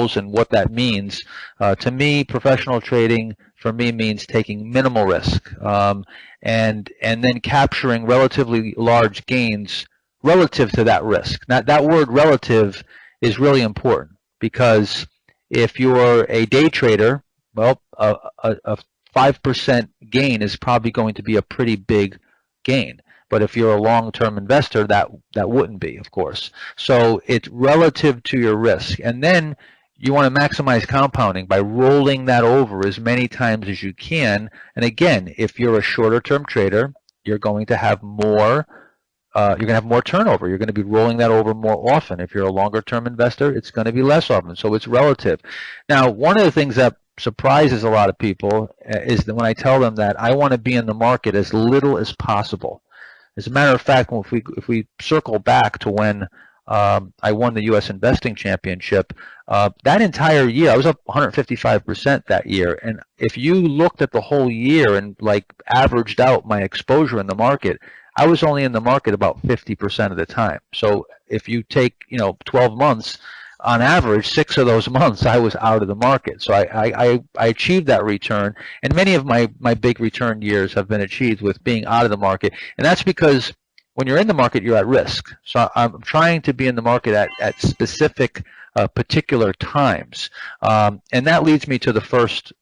rules and what that means. To me, professional trading for me means taking minimal risk, and then capturing relatively large gains relative to that risk. Now, that word relative is really important, because if you're a day trader, well, a 5% gain is probably going to be a pretty big gain. But if you're a long-term investor, that wouldn't be, of course. So it's relative to your risk. And then you want to maximize compounding by rolling that over as many times as you can. And again, if you're a shorter-term trader, you're going to have more turnover. You're going to be rolling that over more often. If you're a longer-term investor, it's going to be less often. So it's relative. Now, one of the things that surprises a lot of people is that when I tell them that I want to be in the market as little as possible. As a matter of fact, if we circle back to when I won the U.S. Investing Championship, that entire year, I was up 155% that year. And if you looked at the whole year and like averaged out my exposure in the market, I was only in the market about 50% of the time. So if you take 12 months, on average, 6 of those months I was out of the market. So I achieved that return, and many of my big return years have been achieved with being out of the market. And that's because when you're in the market, you're at risk. So I'm trying to be in the market at specific particular times. And that leads me to the first